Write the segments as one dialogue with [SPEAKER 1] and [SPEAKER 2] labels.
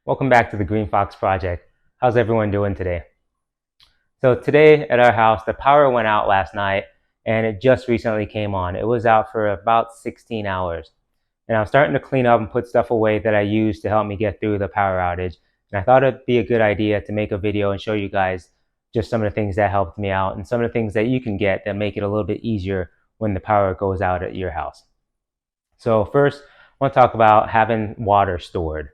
[SPEAKER 1] Welcome back to the Green Fox Project. How's everyone doing today? So today at our house, the power went out last night and it just recently came on. It was out for about 16 hours. And I was starting to clean up and put stuff away that I used to help me get through the power outage. And I thought it'd be a good idea to make a video and show you guys just some of the things that helped me out and some of the things that you can get that make it a little bit easier when the power goes out at your house. So first, I want to talk about having water stored.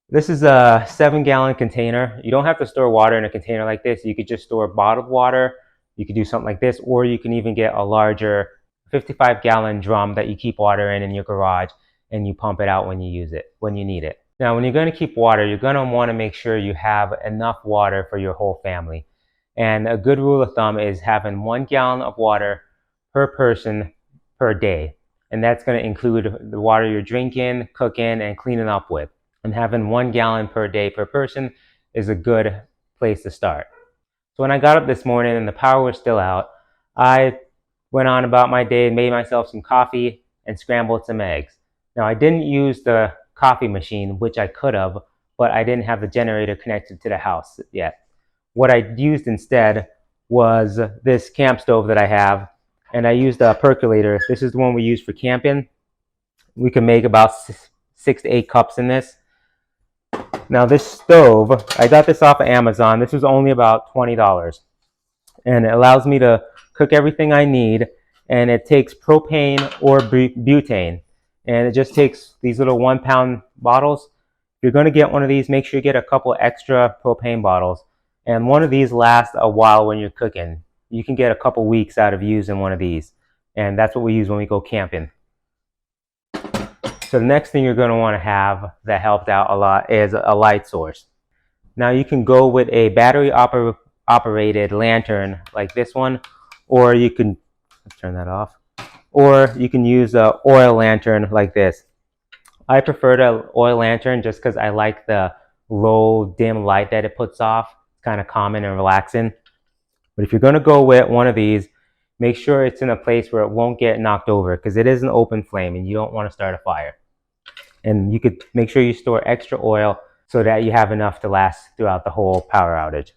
[SPEAKER 1] This is a 7-gallon container. You don't have to store water in a container like this. You could just store bottled water. You could do something like this, or you can even get a larger 55-gallon drum that you keep water in your garage and you pump it out when you use it, when you need it. Now, when you're going to keep water, you're going to want to make sure you have enough water for your whole family. And a good rule of thumb is having 1 gallon of water per person per day. And that's going to include the water you're drinking, cooking, and cleaning up with. And having 1 gallon per day per person is a good place to start. So when I got up this morning and the power was still out, I went on about my day and made myself some coffee and scrambled some eggs. Now, I didn't use the coffee machine, which I could have, but I didn't have the generator connected to the house yet. What I used instead was this camp stove that I have, and I used a percolator. This is the one we use for camping. We can make about 6 to 8 cups in this. Now this stove, I got this off of Amazon. This was only about $20. And it allows me to cook everything I need. And it takes propane or butane. And it just takes these little 1-pound bottles. If you're going to get one of these, make sure you get a couple extra propane bottles. And one of these lasts a while when you're cooking. You can get a couple weeks out of using one of these. And that's what we use when we go camping. So the next thing you're going to want to have that helped out a lot is a light source. Now you can go with a battery operated lantern like this one, or you can turn that off, or you can use an oil lantern like this. I prefer the oil lantern just because I like the low dim light that it puts off. It's kind of calming and relaxing. But if you're going to go with one of these, make sure it's in a place where it won't get knocked over, because it is an open flame and you don't want to start a fire. And you could make sure you store extra oil so that you have enough to last throughout the whole power outage.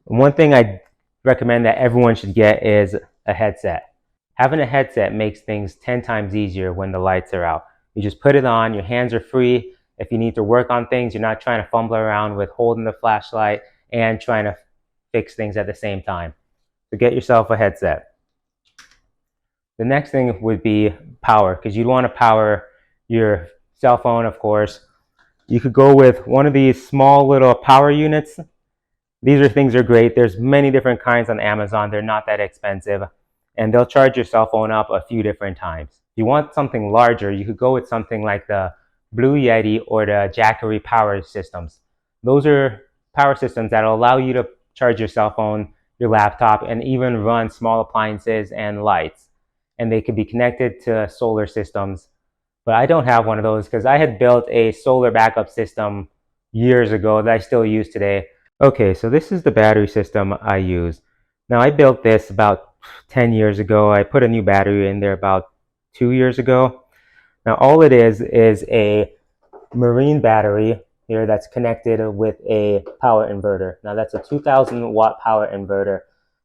[SPEAKER 1] And one thing I recommend that everyone should get is a headset. Having a headset makes things 10 times easier when the lights are out. You just put it on, your hands are free. If you need to work on things, you're not trying to fumble around with holding the flashlight and trying to fix things at the same time. So get yourself a headset. The next thing would be power, because you'd want to power your cell phone, of course. You could go with one of these small little power units. These things are great. There's many different kinds on Amazon. They're not that expensive, and they'll charge your cell phone up a few different times. If you want something larger, you could go with something like the Blue Yeti or the Jackery power systems. Those are power systems that will allow you to charge your cell phone, your laptop, and even run small appliances and lights. And they could be connected to solar systems. But I don't have one of those because I had built a solar backup system years ago that I still use today. Okay, so this is the battery system I use. Now I built this about 10 years ago. I put a new battery in there about 2 years ago. Now all it is a marine battery here that's connected with a power inverter. Now that's a 2,000 watt power inverter,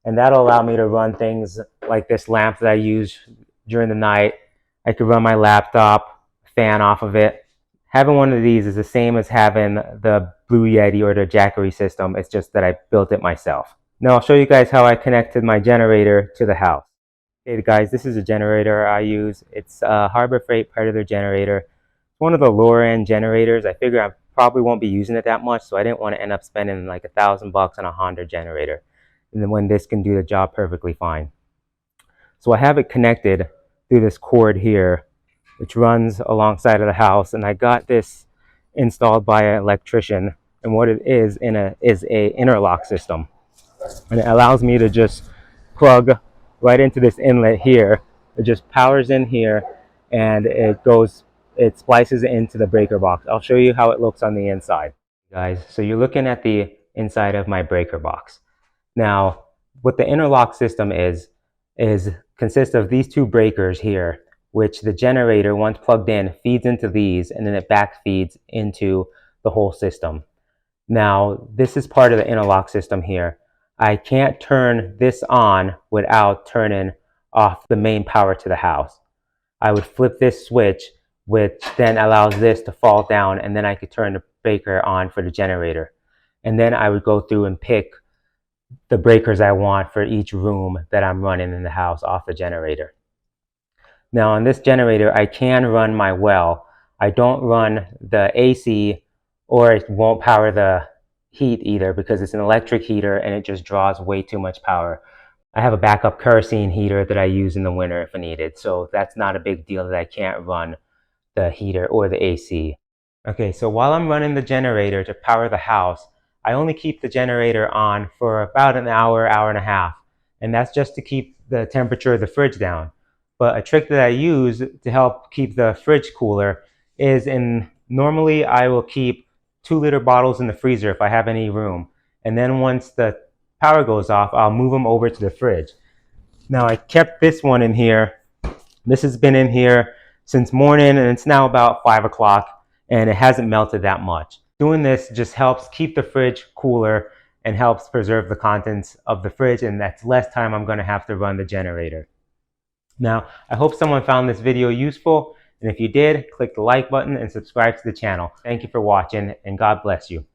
[SPEAKER 1] and that'll allow me to run things like this lamp that I use during the night. I could run my laptop, fan off of it. Having one of these is the same as having the Blue Yeti or the Jackery system. It's just that I built it myself. Now I'll show you guys how I connected my generator to the house. Okay guys, this is a generator I use. It's a Harbor Freight Predator generator. It's one of the lower end generators. I figure I probably won't be using it that much, so I didn't want to end up spending like $1,000 on a Honda generator. And then when this can do the job perfectly fine. So I have it connected through this cord here, which runs alongside of the house, and I got this installed by an electrician. And what it is a interlock system, and it allows me to just plug right into this inlet here. It just powers in here, and it splices into the breaker box. I'll show you how it looks on the inside, guys. So you're looking at the inside of my breaker box. Now, what the interlock system consists of these two breakers here. which the generator, once plugged in, feeds into these, and then it back feeds into the whole system. Now, this is part of the interlock system here. I can't turn this on without turning off the main power to the house. I would flip this switch, which then allows this to fall down, and then I could turn the breaker on for the generator. And then I would go through and pick the breakers I want for each room that I'm running in the house off the generator. Now on this generator, I can run my well. I don't run the AC, or it won't power the heat either, because it's an electric heater and it just draws way too much power. I have a backup kerosene heater that I use in the winter if needed, so that's not a big deal that I can't run the heater or the AC. Okay, so while I'm running the generator to power the house, I only keep the generator on for about an hour, hour and a half, and that's just to keep the temperature of the fridge down. But a trick that I use to help keep the fridge cooler is normally I will keep 2-liter bottles in the freezer if I have any room, and then once the power goes off, I'll move them over to the fridge. Now I kept this one in here. This has been in here since morning, and it's now about 5 o'clock, and it hasn't melted that much. Doing this just helps keep the fridge cooler and helps preserve the contents of the fridge, and that's less time I'm going to have to run the generator. Now, I hope someone found this video useful, and if you did, click the like button and subscribe to the channel. Thank you for watching, and God bless you.